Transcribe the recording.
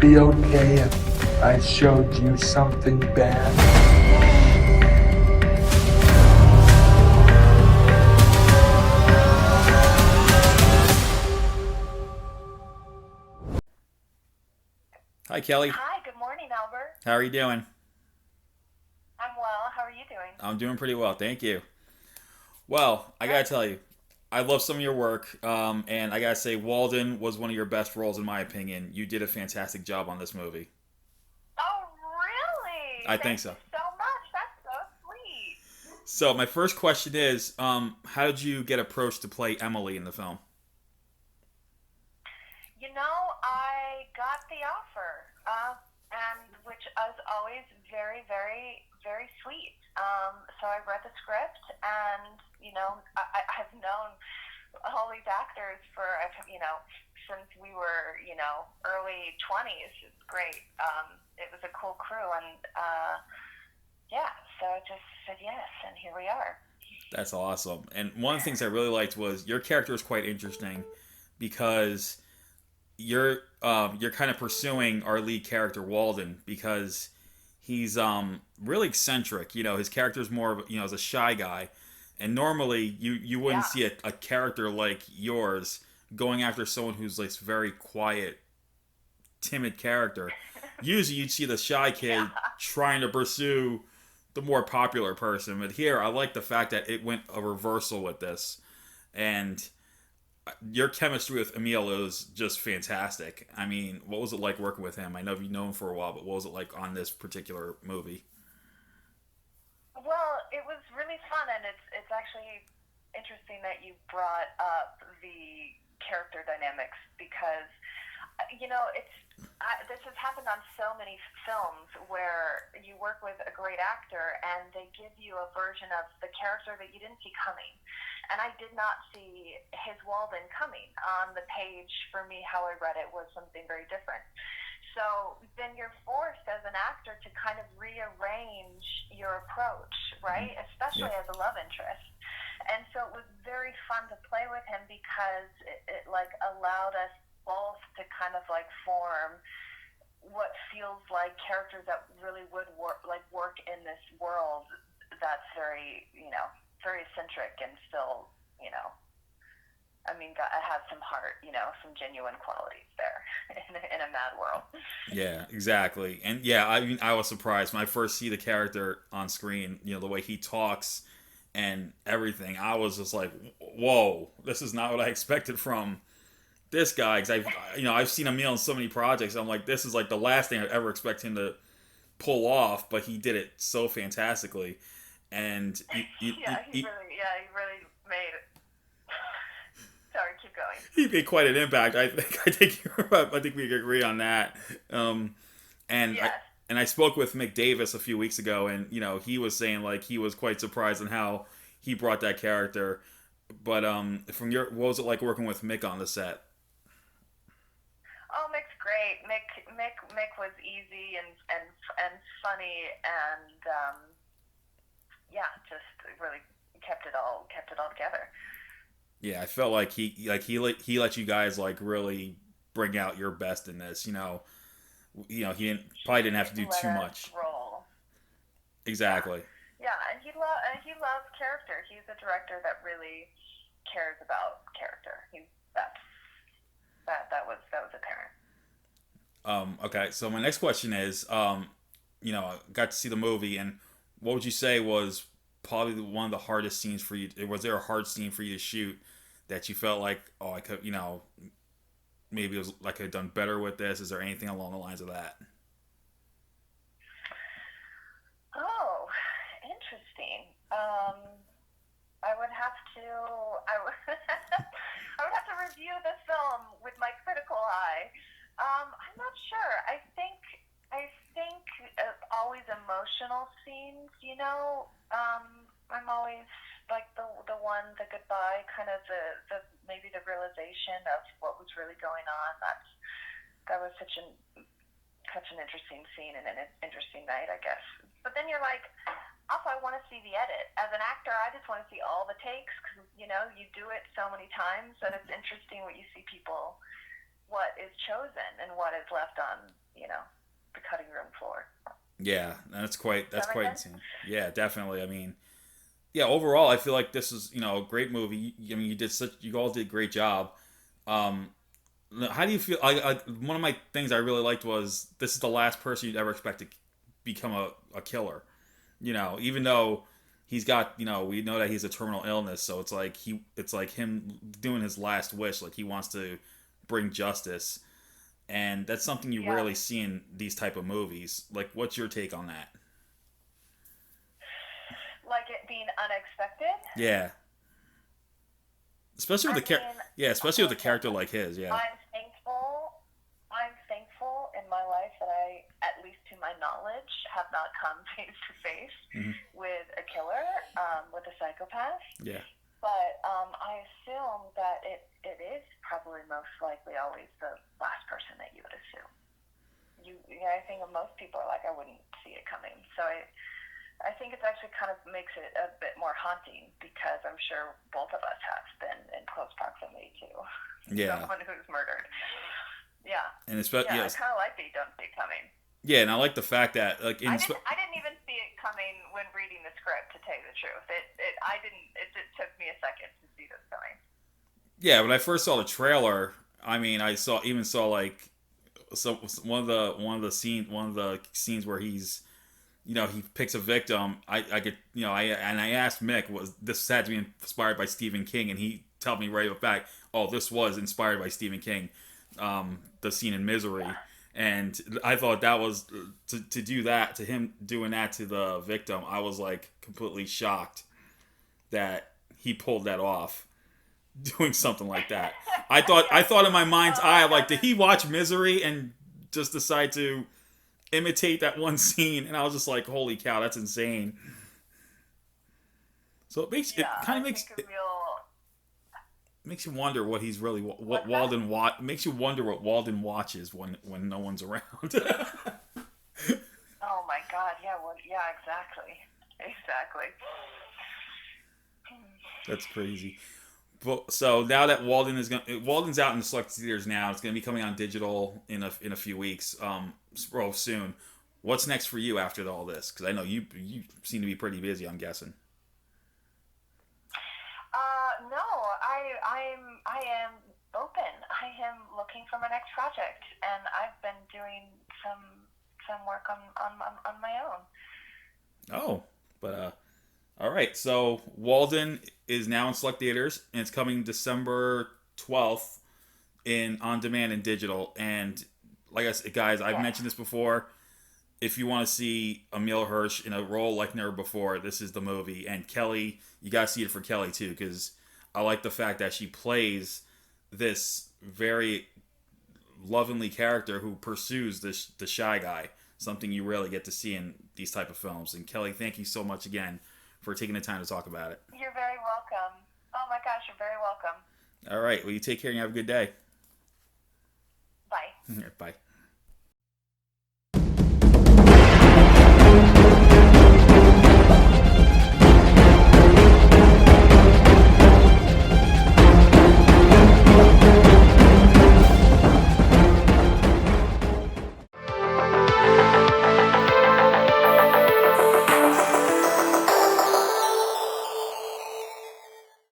be okay if I showed you something bad? Hi, Kelly. Hi, good morning, Albert. How are you doing? I'm well. How are you doing? I'm doing pretty well, thank you. Well, I gotta Good. tell you, I love some of your work, and I gotta say, Walden was one of your best roles in my opinion. You did a fantastic job on this movie. Oh, really? I think Thank so. you so much. That's so sweet. So my first question is, how did you get approached to play Emily in the film? I got the offer, and which is always very, very, very sweet. So I read the script, and I've known all these actors for since we were early 20s. It's great. It was a cool crew, and yeah, so I just said yes, and here we are. That's awesome. And one of the things I really liked was your character is quite interesting because you're kind of pursuing our lead character Walden because he's really eccentric. His character is more of as a shy guy, and normally you wouldn't Yeah. see a character like yours going after someone who's like very quiet, timid character. Usually you'd see the shy Yeah. kid trying to pursue the more popular person, but here I like the fact that it went a reversal with this, and your chemistry with Emile is just fantastic. I mean, what was it like working with him? I know you've known him for a while, but what was it like on this particular movie? Well, it was really fun, and it's actually interesting that you brought up the character dynamics because this has happened on so many films where you work with a great actor and they give you a version of the character that you didn't see coming. And I did not see his Walden coming. On the page, for me, how I read it was something very different. So then you're forced as an actor to kind of rearrange your approach, right? Especially Yeah, as a love interest. And so it was very fun to play with him because it like allowed us both to kind of like form what feels like characters that really would work in this world that's very, very eccentric and still, it has some heart, some genuine qualities there in a mad world. yeah, exactly. And yeah, I mean, I was surprised when I first see the character on screen. The way he talks and everything. I was just like, whoa, this is not what I expected from this guy. Because I've seen Emile in so many projects. I'm like, this is like the last thing I'd ever expect him to pull off, but he did it so fantastically. And He really made it. Sorry, keep going. he made quite an impact. I think we agree on that. Um, and I Yes. and I spoke with Mick Davis a few weeks ago, and he was saying like he was quite surprised on how he brought that character. But what was it like working with Mick on the set? Oh, Mick's great. Mick was easy and funny and yeah, just really kept it all together. Yeah, I felt like he let you guys like really bring out your best in this. He probably didn't have to do Let too us much. roll. Yeah, Exactly. yeah, and he loves character. He's a director that really cares about character. That was apparent. Okay, so my next question is, I got to see the movie, and what would you say was probably one of the hardest scenes for you? Was there a hard scene for you to shoot that you felt like, oh, I could, maybe it was like I could have done better with this? Is there anything along the lines of that? Oh, interesting. I would have to. I would. I would have to review the film with my critical eye. I'm not sure. I think always emotional scenes. I'm always like the one, the goodbye, kind of the maybe the realization of what was really going on. That was such an interesting scene and an interesting night, I guess. But then you're like, also, I want to see the edit. As an actor, I just want to see all the takes because, you do it so many times that it's interesting what you see people, what is chosen and what is left the cutting room floor. Yeah, that's quite Does that make sense? insane. Yeah, definitely. I mean, yeah, overall, I feel like this is a great movie. I mean, you all did a great job. Um, how do you feel? One of my things I really liked was this is the last person you'd ever expect to become a killer. Even though he's got, we know that he's a terminal illness, so it's like him doing his last wish, like he wants to bring justice, and that's something you Yeah. rarely see in these type of movies. Like, what's your take on that? Like it being unexpected. Yeah, especially with especially with a character listen, like his. Yeah. I'm thankful. I'm thankful in my life that I, at least to my knowledge, have not come face to face Hmm. with a killer, with a psychopath. Yeah. But I assume that it is probably most likely always the last person that you would assume. I think most people are like, I wouldn't see it coming. So I think it actually kind of makes it a bit more haunting because I'm sure both of us have been in close proximity to Yeah. someone who's murdered. Yeah. And especially Yeah, I kind of like that you don't see it coming. yeah, and I like the fact that like I didn't even see it coming when reading the script, to tell you the truth. It took me a second to see this coming. yeah, when I first saw the trailer, I mean, I saw like one of the scenes where he picks a victim. I could I asked Mick, was this had to be inspired by Stephen King, and he told me right back, oh, this was inspired by Stephen King, the scene in Misery. And I thought that was to do that to him doing that to the victim. I was like completely shocked that he pulled that off, doing something like that. I thought in my mind's eye, like, did he watch Misery and just decide to imitate that one scene? And I was just like, holy cow, that's insane. So it makes makes you wonder what he's really what Walden makes you wonder what Walden watches when no one's around. Oh my God! Yeah. Well, yeah. Exactly. Exactly. That's crazy. But so now that Walden's out in the select theaters now, it's gonna be coming on digital in a few weeks, real soon. What's next for you after all this? Because I know you seem to be pretty busy. I'm guessing. No, I am open. I am looking for my next project, and I've been doing some work on my own. Oh, but all right. So Walden is now in select theaters, and it's coming December 12th in on demand and digital. And like I said, guys, I've mentioned this before. If you want to see Emile Hirsch in a role like never before, this is the movie. And Kelli, you got to see it for Kelli too, because I like the fact that she plays this very lovingly character who pursues the shy guy, something you rarely get to see in these type of films. And Kelli, thank you so much again for taking the time to talk about it. You're very welcome. Oh my gosh, you're very welcome. All right, well, you take care and you have a good day. Bye. Bye.